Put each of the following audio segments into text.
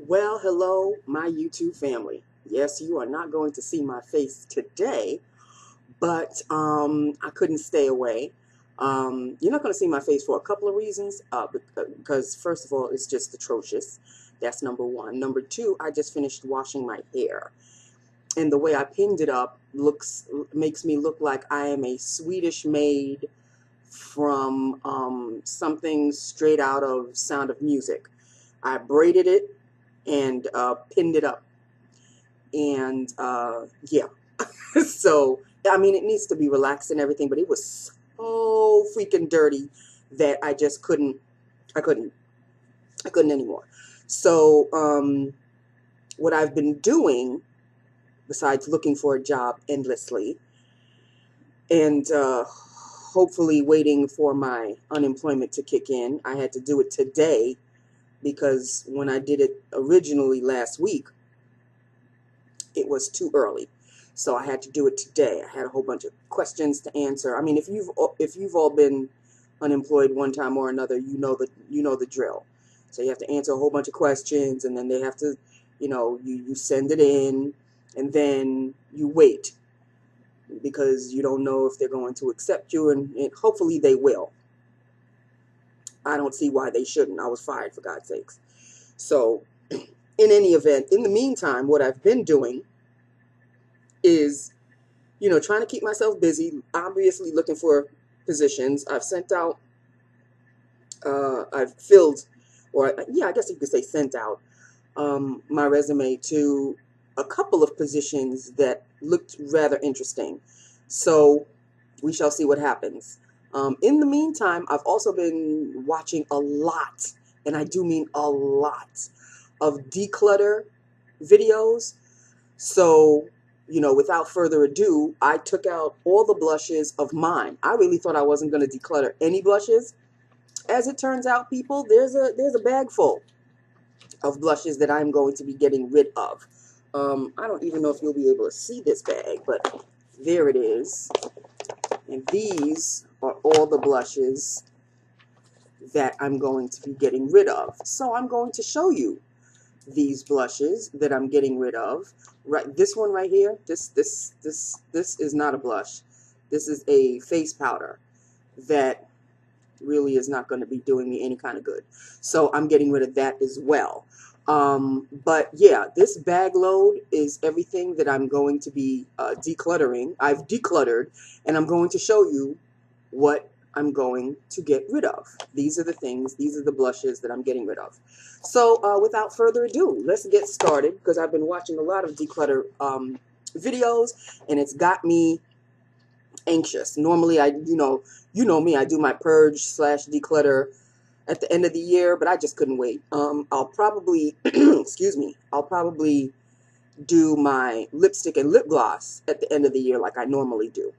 Well, hello, my YouTube family. Yes, you are not going to see my face today, but I couldn't stay away. You're not going to see my face for a couple of reasons. Because first of all, it's just atrocious. That's number one. Number two, I just finished washing my hair, and the way I pinned it up makes me look like I am a Swedish maid from something straight out of Sound of Music. I braided it and pinned it up. And yeah, so I mean, it needs to be relaxed and everything, but it was so freaking dirty that I just couldn't. I couldn't. I couldn't anymore. So what I've been doing, besides looking for a job endlessly and hopefully waiting for my unemployment to kick in, I had to do it today because when I did it originally last week, it was too early. So I had to do it today. I had a whole bunch of questions to answer. I mean, if you've all been unemployed one time or another, you know the drill. So you have to answer a whole bunch of questions, and then they have to, you send it in, and then you wait because you don't know if they're going to accept you, and hopefully they will. I don't see why they shouldn't. I was fired, for God's sakes. So in any event, in the meantime, what I've been doing is, trying to keep myself busy, obviously looking for positions. I've filled, or yeah, I guess you could say sent out my resume to a couple of positions that looked rather interesting. So we shall see what happens. In the meantime, I've also been watching a lot, and I do mean a lot, of declutter videos. So, without further ado, I took out all the blushes of mine. I really thought I wasn't going to declutter any blushes. As it turns out, people, there's a bag full of blushes that I'm going to be getting rid of. I don't even know if you'll be able to see this bag, but there it is. And these are all the blushes that I'm going to be getting rid of. So I'm going to show you these blushes that I'm getting rid of. Right, this one right here, this is not a blush. This is a face powder that really is not going to be doing me any kind of good. So I'm getting rid of that as well. But yeah, this bag load is everything that I'm going to be decluttering. I've decluttered, and I'm going to show you what I'm going to get rid of. These are the things, these are the blushes that I'm getting rid of. So without further ado, let's get started, because I've been watching a lot of declutter videos, and it's got me anxious. Normally, you know me, I do my purge slash declutter at the end of the year, but I just couldn't wait. I'll probably, excuse me, I'll probably do my lipstick and lip gloss at the end of the year like I normally do.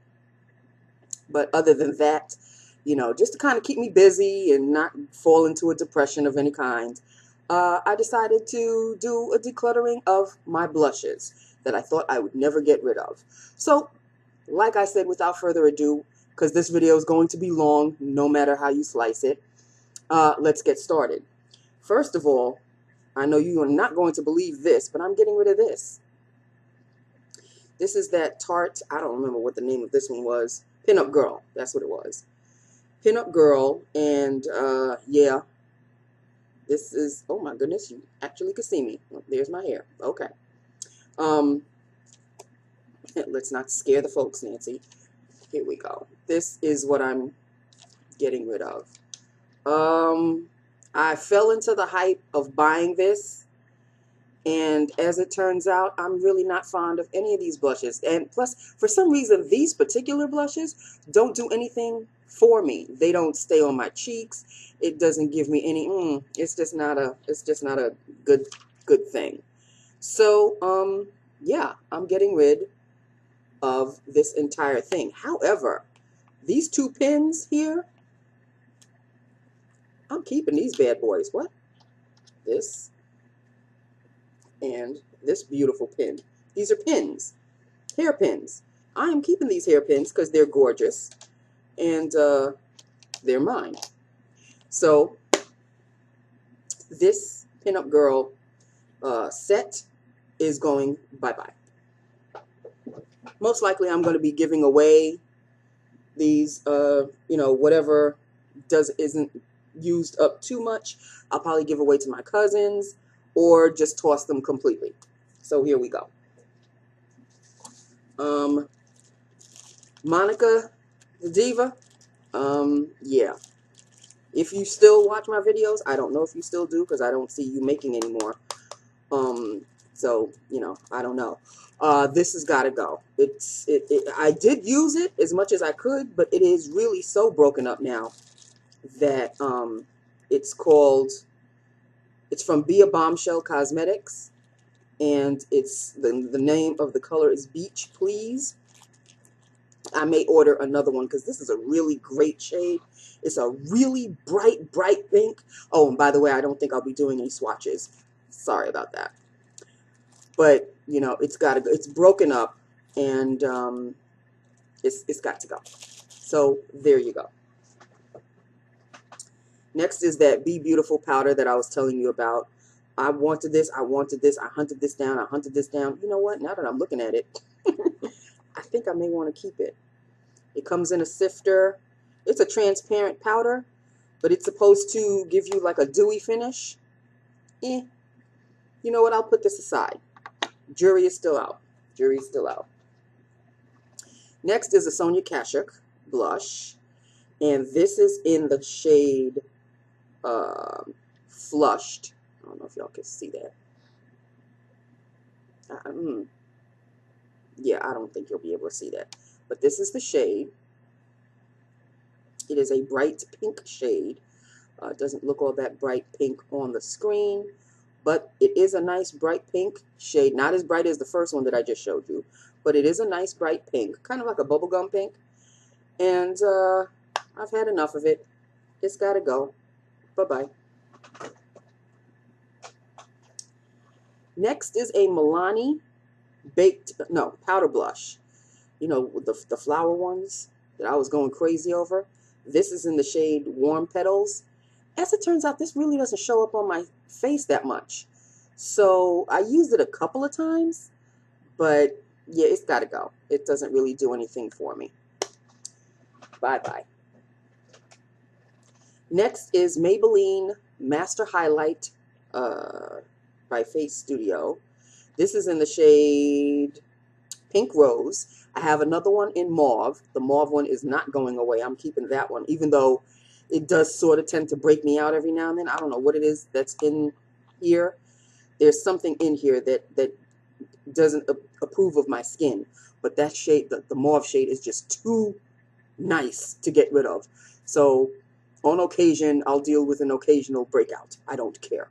But other than that, just to kind of keep me busy and not fall into a depression of any kind, I decided to do a decluttering of my blushes that I thought I would never get rid of. So, like I said, without further ado, because this video is going to be long, no matter how you slice it, let's get started. First of all, I know you are not going to believe this, but I'm getting rid of this. This is that Tarte, I don't remember what the name of this one was, Pinup Girl, that's what it was. Pinup Girl, and yeah, this is, oh my goodness, you actually could see me. Oh, there's my hair, okay. Let's not scare the folks, Nancy. Here we go. This is what I'm getting rid of. I fell into the hype of buying this, and as it turns out, I'm really not fond of any of these blushes. And plus, for some reason, these particular blushes don't do anything for me. They don't stay on my cheeks. It doesn't give me any, it's just not a good thing. So, yeah, I'm getting rid of this entire thing. However, these two pins here, I'm keeping these bad boys. What? This and this beautiful pin. These are pins, hairpins. I am keeping these hairpins because they're gorgeous, and they're mine. So this pinup girl set is going bye-bye. Most likely I'm going to be giving away these, whatever isn't used up too much. I'll probably give away to my cousins or just toss them completely. So here we go. Monica the Diva. Yeah. If you still watch my videos, I don't know if you still do because I don't see you making anymore. So, I don't know. This has got to go. I did use it as much as I could, but it is really so broken up now that it's from Be a Bombshell Cosmetics, and it's the name of the color is Beach Please. I may order another one because this is a really great shade. It's a really bright pink. Oh, and by the way, I don't think I'll be doing any swatches. Sorry about that. But, it's got to go. It's broken up, and it's got to go. So there you go. Next is that Be Beautiful powder that I was telling you about. I wanted this. I hunted this down. You know what? Now that I'm looking at it, I think I may want to keep it. It comes in a sifter. It's a transparent powder, but it's supposed to give you like a dewy finish. You know what? I'll put this aside. Jury is still out. Next is a Sonia Kashuk blush, and this is in the shade Flushed. I don't know if y'all can see that. Yeah, I don't think you'll be able to see that. But this is the shade. It is a bright pink shade. It doesn't look all that bright pink on the screen, but it is a nice bright pink shade. Not as bright as the first one that I just showed you, but it is a nice bright pink, kind of like a bubblegum pink. And I've had enough of it. It's got to go. Bye-bye. Next is a Milani powder blush. The flower ones that I was going crazy over. This is in the shade Warm Petals. As it turns out, this really doesn't show up on my face that much. So I used it a couple of times, but yeah, it's got to go. It doesn't really do anything for me. Bye-bye. Next is Maybelline Master Highlight by Face Studio. This is in the shade Pink Rose. I have another one in Mauve. The Mauve one is not going away. I'm keeping that one, even though it does sort of tend to break me out every now and then. I don't know what it is that's in here. There's something in here that doesn't approve of my skin. But that shade, the Mauve shade, is just too nice to get rid of. So on occasion, I'll deal with an occasional breakout. I don't care.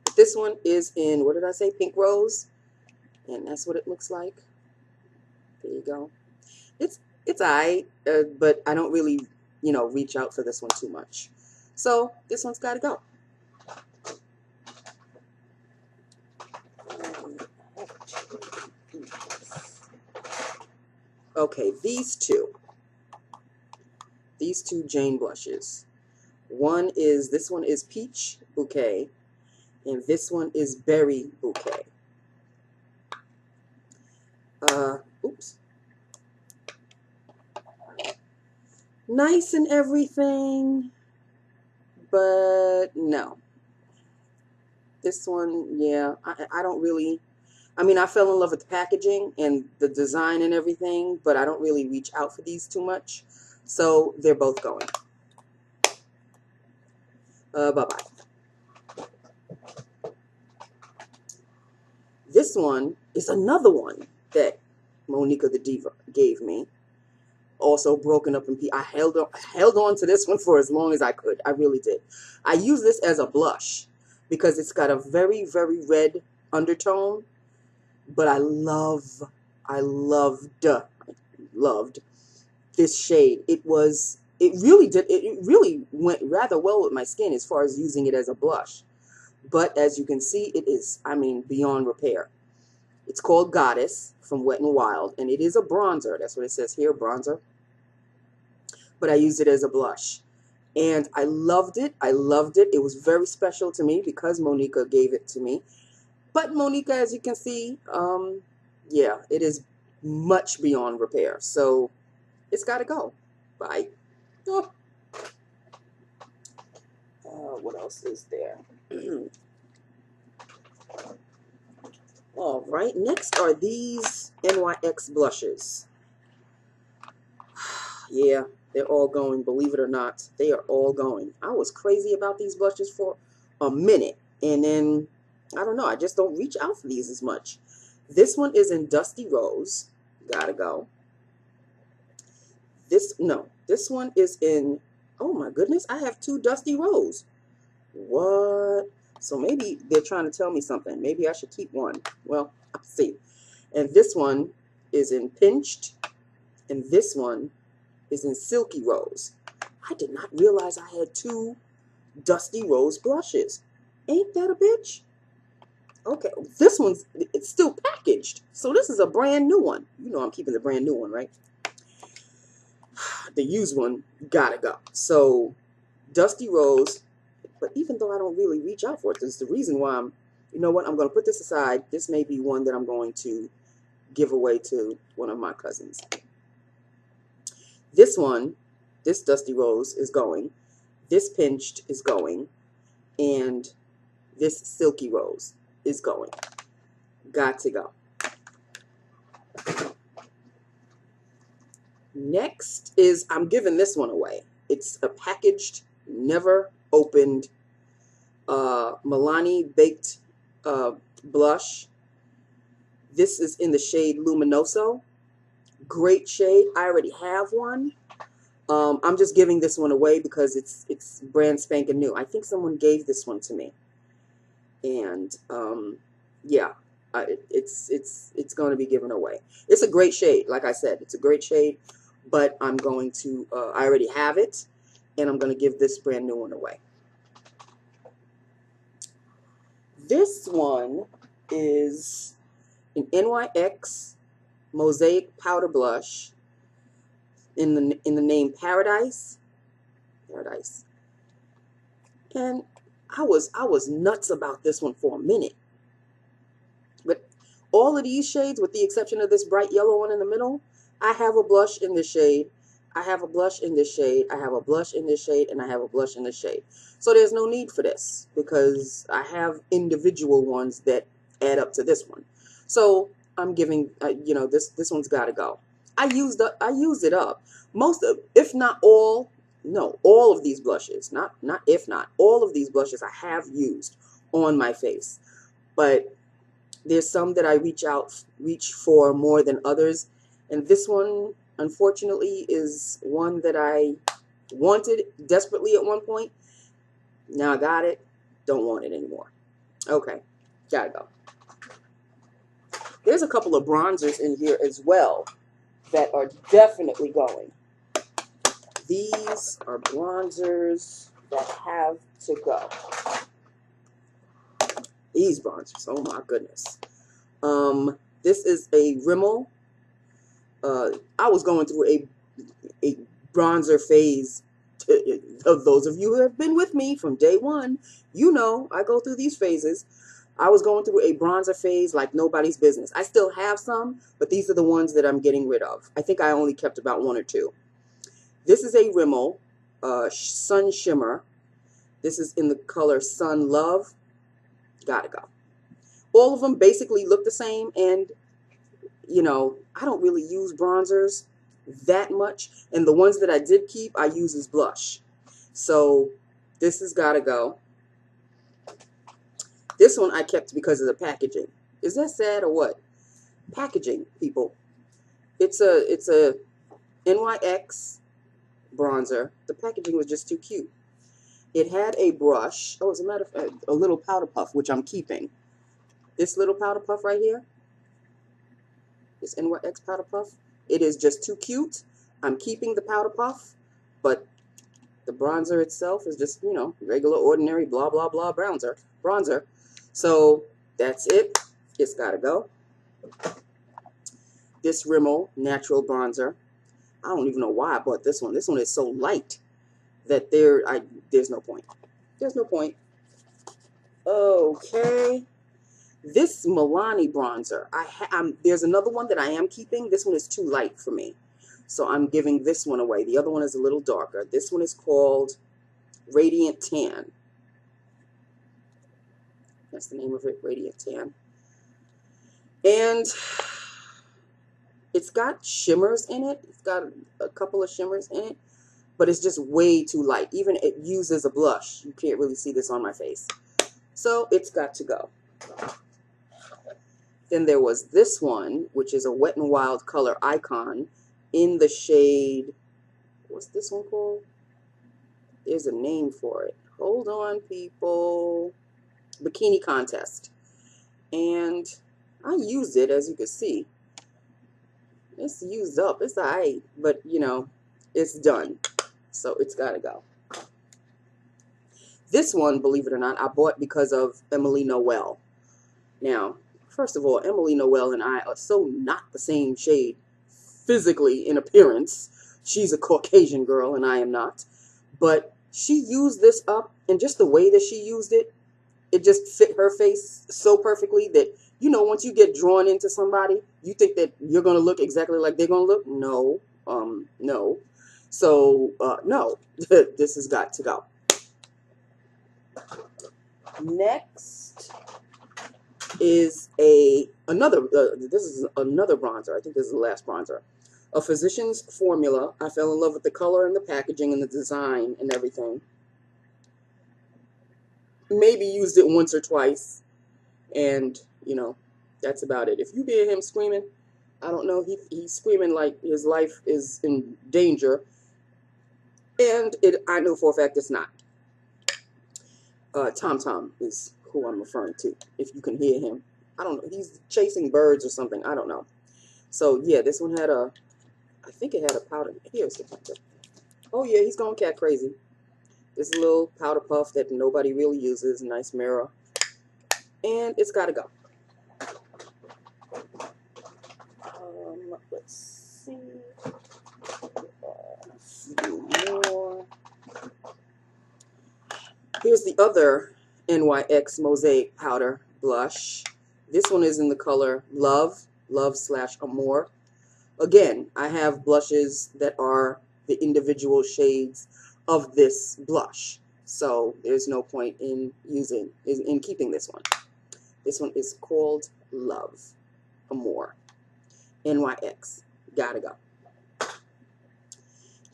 But this one is in, what did I say, Pink Rose? And that's what it looks like. There you go. It's alright, but I don't really, reach out for this one too much. So this one's got to go. Okay, these two Jane blushes. This one is Peach Bouquet, and this one is Berry Bouquet. Oops. Nice and everything, but no. This one, yeah, I don't really, I fell in love with the packaging and the design and everything, but I don't really reach out for these too much. So they're both going. Bye-bye. This one is another one that Monica the Diva gave me. Also broken up in pieces. I held on to this one for as long as I could. I really did. I use this as a blush because it's got a very, very red undertone. But I loved this shade. It really went rather well with my skin as far as using it as a blush. But as you can see, it is, beyond repair. It's called Goddess from Wet n Wild, and it is a bronzer. That's what it says here, bronzer. But I used it as a blush. And I loved it. I loved it. It was very special to me because Monica gave it to me. But Monica, as you can see, yeah, it is much beyond repair. So it's got to go. Bye. Oh. What else is there? All right. Next are these NYX blushes. Yeah, they're all going. Believe it or not, they are all going. I was crazy about these blushes for a minute. And then, I don't know, I just don't reach out for these as much. This one is in Dusty Rose. Gotta go. This one is in, oh my goodness, I have 2 Dusty Rose. What? So maybe they're trying to tell me something. Maybe I should keep one. Well, I'll see. And this one is in Pinched. And this one is in Silky Rose. I did not realize I had 2 Dusty Rose blushes. Ain't that a bitch? Okay, this one's, it's still packaged. So this is a brand new one. You know I'm keeping the brand new one, right? The used one, gotta go. So Dusty Rose, but even though I don't really reach out for it, this is the reason why I'm, you know what, I'm going to put this aside. This may be one that I'm going to give away to one of my cousins. This one, this Dusty Rose is going. This Pinched is going. And this Silky Rose is going. Got to go. Next is, I'm giving this one away. It's a packaged, never opened Milani Baked blush. This is in the shade Luminoso. Great shade. I already have one. I'm just giving this one away because it's brand spanking new. I think someone gave this one to me, and yeah, it's going to be given away. It's a great shade. Like I said, it's a great shade, but I'm going to I already have it, and I'm going to give this brand new one away. This one is an NYX Mosaic Powder Blush in the name Paradise. And I was nuts about this one for a minute. But all of these shades, with the exception of this bright yellow one in the middle, I have a blush in this shade. I have a blush in this shade. I have a blush in this shade, and I have a blush in this shade. So there's no need for this because I have individual ones that add up to this one. So I'm giving, you know, this one's got to go. I used it up. Most of, if not all, no, all of these blushes, not if not, all of these blushes I have used on my face. But there's some that I reach for more than others. And this one, unfortunately, is one that I wanted desperately at one point. Now I got it, don't want it anymore. Okay, gotta go. There's a couple of bronzers in here as well that are definitely going. These are bronzers that have to go. These bronzers, oh my goodness. This is a Rimmel. I was going through a bronzer phase. Of those of you who have been with me from day one, you know I go through these phases. I was going through a bronzer phase like nobody's business. I still have some, but these are the ones that I'm getting rid of. I think I only kept about 1 or 2. This is a Rimmel Sun Shimmer. This is in the color Sun Love. Gotta go. All of them basically look the same, and you know, I don't really use bronzers that much, and the ones that I did keep I use as blush. So this has got to go. This one I kept because of the packaging. Is that sad or what? Packaging, people. It's a NYX bronzer. The packaging was just too cute. It had a brush. Oh, as a matter of fact, a little powder puff, which I'm keeping. This little powder puff right here. This NYX powder puff. It is just too cute. I'm keeping the powder puff, but the bronzer itself is just, you know, regular, ordinary, blah, blah, blah bronzer. So that's it. It's got to go. This Rimmel Natural Bronzer. I don't even know why I bought this one. This one is so light that there's no point. There's no point. Okay. This Milani bronzer, there's another one that I am keeping. This one is too light for me, so I'm giving this one away. The other one is a little darker. This one is called Radiant Tan. That's the name of it, Radiant Tan. And it's got shimmers in it. It's got a couple of shimmers in it, but it's just way too light. Even it uses a blush. You can't really see this on my face. So it's got to go. Then there was this one, which is a Wet n Wild color icon in the shade, what's this one called? There's a name for it. Hold on, people. Bikini Contest. And I used it, as you can see. It's used up. It's all right, but, you know, it's done. So it's got to go. This one, believe it or not, I bought because of Emily Noel. Now, first of all, Emily Noel and I are so not the same shade physically in appearance. She's a Caucasian girl and I am not. But she used this up, and just the way that she used it, it just fit her face so perfectly that, you know, once you get drawn into somebody, you think that you're going to look exactly like they're going to look. No. No. So, no. This has got to go. Next is another bronzer. I think this is the last bronzer. A Physicians Formula. I fell in love with the color and the packaging and the design and everything. Maybe used it once or twice, and you know, that's about it. If you hear him screaming, I don't know, he's screaming like his life is in danger, and I know for a fact it's not. Tom Tom is who I'm referring to. If you can hear him, I don't know, he's chasing birds or something. I don't know. So yeah, this one had I think it had a powder. Here's the powder. Oh yeah, he's going cat crazy. This little powder puff that nobody really uses. Nice mirror. And it's got to go. Let's see. A few more. Here's the other NYX Mosaic Powder Blush. This one is in the color Love/Amour. Again, I have blushes that are the individual shades of this blush, so there's no point in keeping this one. This one is called Love/Amour, NYX. Gotta go.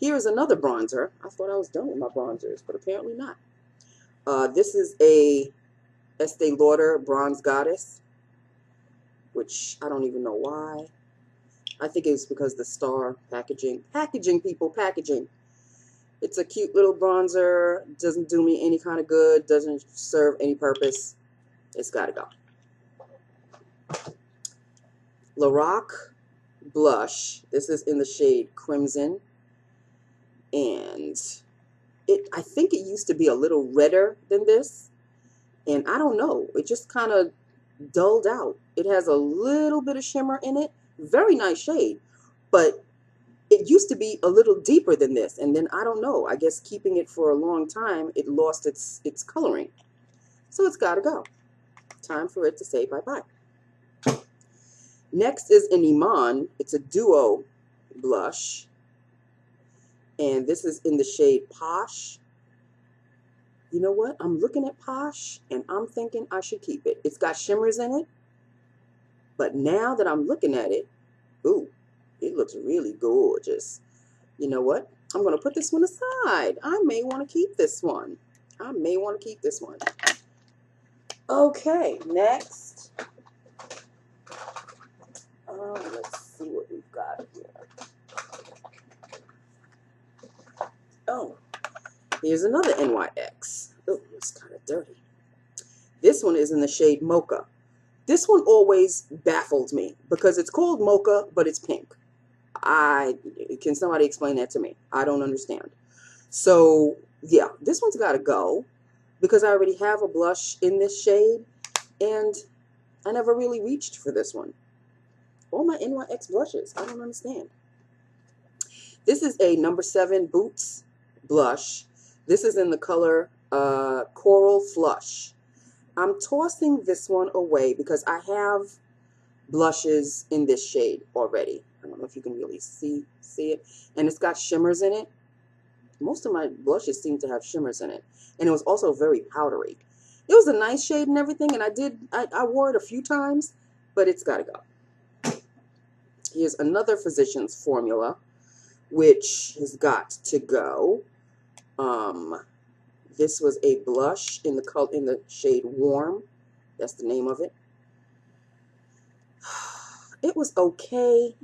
Here's another bronzer. I thought I was done with my bronzers, but apparently not. This is a Estee Lauder Bronze Goddess, which I don't even know why. I think it's because the star packaging. Packaging, people, packaging. It's a cute little bronzer. Doesn't do me any kind of good. Doesn't serve any purpose. It's got to go. Lorac Blush. This is in the shade Crimson. And I think it used to be a little redder than this. And I don't know. It just kind of dulled out. It has a little bit of shimmer in it. Very nice shade. But it used to be a little deeper than this, and then I don't know, I guess keeping it for a long time, it lost its coloring. So it's got to go. Time for it to say bye-bye. Next is an Iman. It's a duo blush, and this is in the shade Posh. You know what? I'm looking at Posh, and I'm thinking I should keep it. It's got shimmers in it, but now that I'm looking at it, ooh, it looks really gorgeous. You know what? I'm going to put this one aside. I may want to keep this one. I may want to keep this one. Okay, next. Let's see what we've got here. Oh, here's another NYX. Oh, it's kind of dirty. This one is in the shade Mocha. This one always baffled me because it's called Mocha, but it's pink. Can somebody explain that to me? I don't understand. So yeah, this one's got to go because I already have a blush in this shade, and I never really reached for this one. All my NYX blushes, I don't understand. This is a No. 7 Boots blush. This is in the color Coral Flush. I'm tossing this one away because I have blushes in this shade already. I don't know if you can really see it. And it's got shimmers in it. Most of my blushes seem to have shimmers in it. And it was also very powdery. It was a nice shade and everything, and I wore it a few times, but it's got to go. Here's another Physicians Formula, which has got to go. This was a blush in the shade Warm. That's the name of it. It was okay.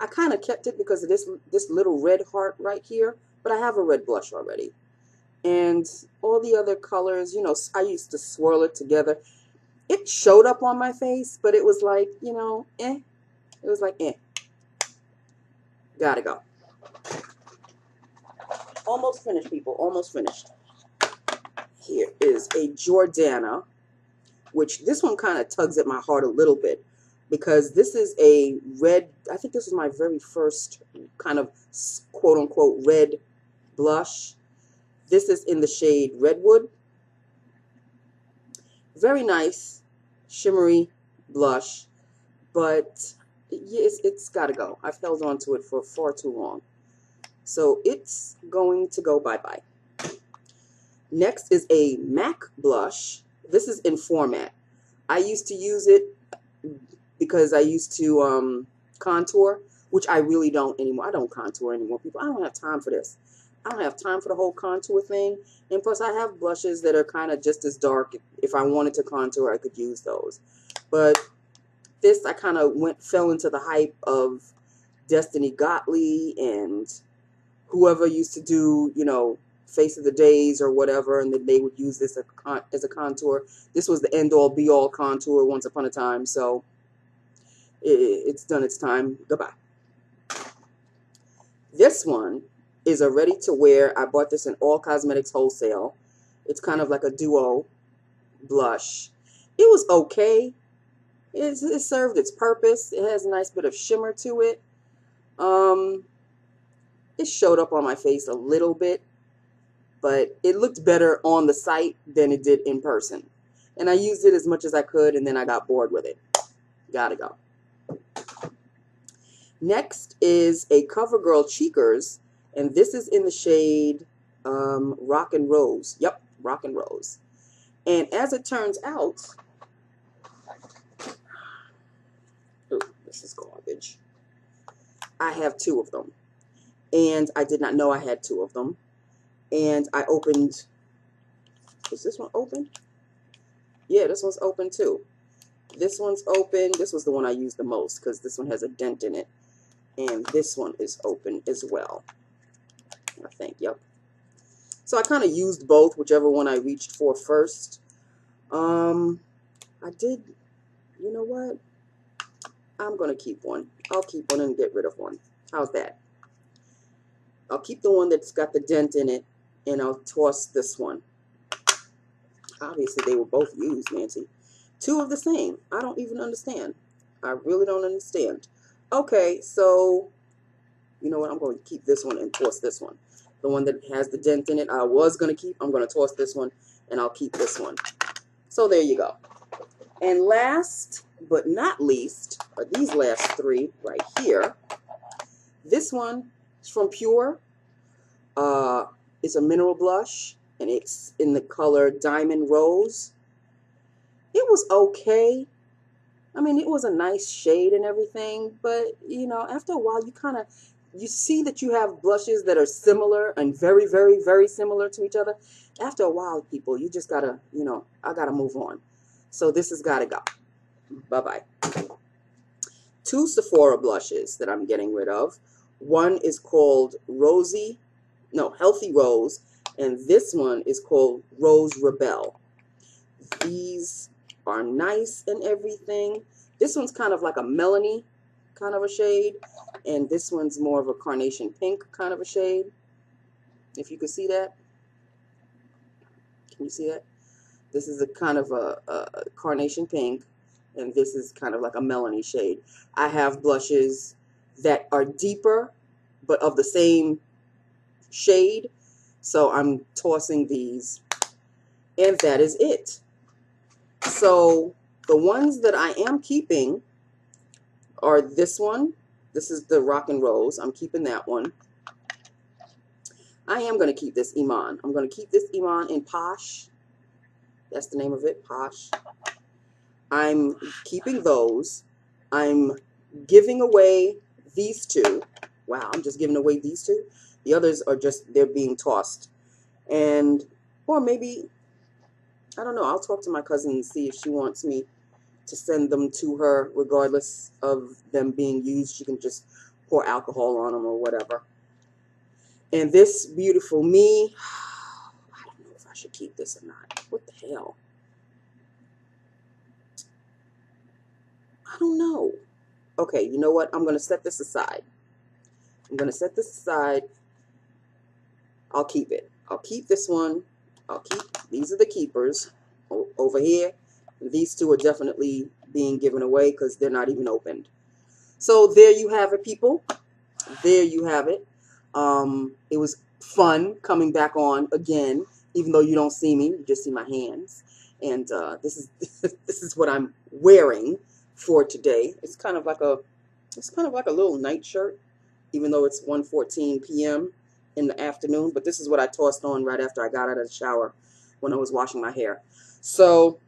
I kind of kept it because of this little red heart right here, but I have a red blush already. And all the other colors, you know, I used to swirl it together. It showed up on my face, but it was like, you know, eh. It was like, eh. Gotta go. Almost finished, people. Almost finished. Here is a Jordana, which this one kind of tugs at my heart a little bit because this is a red, I think this is my very first kind of quote-unquote red blush. This is in the shade Redwood. Very nice, shimmery blush, but it's got to go. I've held on to it for far too long. So it's going to go bye-bye. Next is a MAC blush. This is in Format. I used to use it because I used to contour, which I really don't anymore. I don't contour anymore, people. I don't have time for this. I don't have time for the whole contour thing. And plus, I have blushes that are kind of just as dark. If I wanted to contour, I could use those. But this, I kind of fell into the hype of Destiny Gottlieb and whoever used to do, you know, Face of the Days or whatever, and then they would use this as a contour. This was the end-all, be-all contour once upon a time, so it's done its time. Goodbye. This one is a ready-to-wear. I bought this in All Cosmetics Wholesale. It's kind of like a duo blush. It was okay. It served its purpose. It has a nice bit of shimmer to it. It showed up on my face a little bit, but it looked better on the site than it did in person. And I used it as much as I could, and then I got bored with it. Gotta go. Next is a CoverGirl Cheekers, and this is in the shade Rock and Rose. Yep, Rock and Rose. And as it turns out, oh, this is garbage. I have two of them, and I did not know I had two of them. And I opened, is this one open? Yeah, this one's open too. This one's open. This was the one I used the most because this one has a dent in it. And this one is open as well, I think. Yep. So I kind of used both, whichever one I reached for first. I did, you know what? I'm going to keep one. I'll keep one and get rid of one. How's that? I'll keep the one that's got the dent in it, and I'll toss this one. Obviously, they were both used, Nancy. Two of the same. I don't even understand. I really don't understand. Okay, so, you know what? I'm going to keep this one and toss this one. The one that has the dent in it, I was going to keep. I'm going to toss this one, and I'll keep this one. So there you go. And last but not least are these last three right here. This one is from Pure. It's a mineral blush, and it's in the color Diamond Rose. It was okay. I mean, it was a nice shade and everything, but, you know, after a while, you see that you have blushes that are similar and very, very, very similar to each other. After a while, people, you just gotta, you know, I gotta move on. So this has gotta go. Bye-bye. Two Sephora blushes that I'm getting rid of. One is called Healthy Rose, and this one is called Rose Rebel. These are nice and everything. This one's kind of like a melony kind of a shade, and this one's more of a carnation pink kind of a shade. If you can see that. Can you see that? This is a kind of a carnation pink, and this is kind of like a melony shade. I have blushes that are deeper, but of the same shade, So I'm tossing these, and that is it. So the ones that I am keeping are this one. This is the Rock and Rose. I'm keeping that one. I am going to keep this Iman. I'm going to keep this Iman in Posh. That's the name of it, Posh. I'm keeping those. I'm giving away these two. Wow, I'm just giving away these two. The others are just, they're being tossed. And, or maybe, I don't know, I'll talk to my cousin and see if she wants me to send them to her regardless of them being used. She can just pour alcohol on them or whatever. And this beautiful me, I don't know if I should keep this or not. What the hell? I don't know. Okay, you know what? I'm going to set this aside. I'm going to set this aside. I'll keep it. I'll keep this one. I'll keep, these are the keepers over here. These two are definitely being given away because they're not even opened. So there you have it, people. There you have it. It was fun coming back on again, even though you don't see me, you just see my hands. And this is this is what I'm wearing for today. It's kind of like a little night shirt, even though it's 1:14 p.m. in the afternoon. But this is what I tossed on right after I got out of the shower when I was washing my hair. So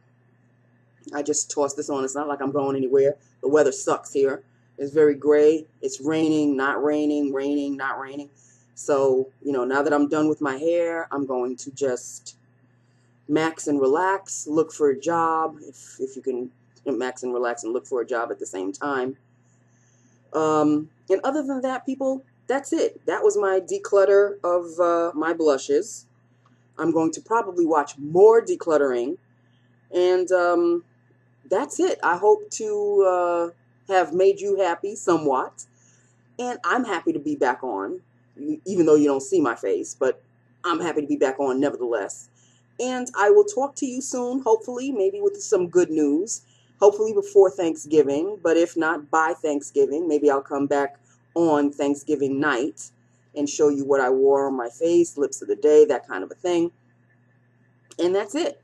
I just tossed this on. It's not like I'm going anywhere. The weather sucks here. It's very gray. It's raining, not raining, raining, not raining. So, you know, now that I'm done with my hair, I'm going to just max and relax, look for a job, if you can max and relax and look for a job at the same time. And other than that, people, that's it. That was my declutter of my blushes. I'm going to probably watch more decluttering. And that's it. I hope to have made you happy somewhat. And I'm happy to be back on, even though you don't see my face, but I'm happy to be back on nevertheless. And I will talk to you soon, hopefully, maybe with some good news, hopefully before Thanksgiving, but if not by Thanksgiving, maybe I'll come back on Thanksgiving night and show you what I wore on my face, lips of the day, that kind of a thing. And that's it.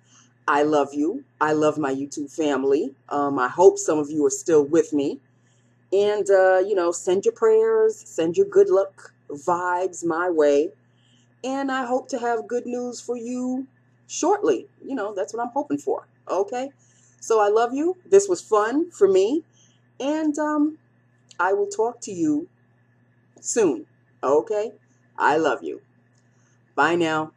I love you. I love my YouTube family. I hope some of you are still with me. And, you know, send your prayers, send your good luck vibes my way. And I hope to have good news for you shortly. You know, that's what I'm hoping for. Okay? So I love you. This was fun for me. And I will talk to you soon. Okay? I love you. Bye now.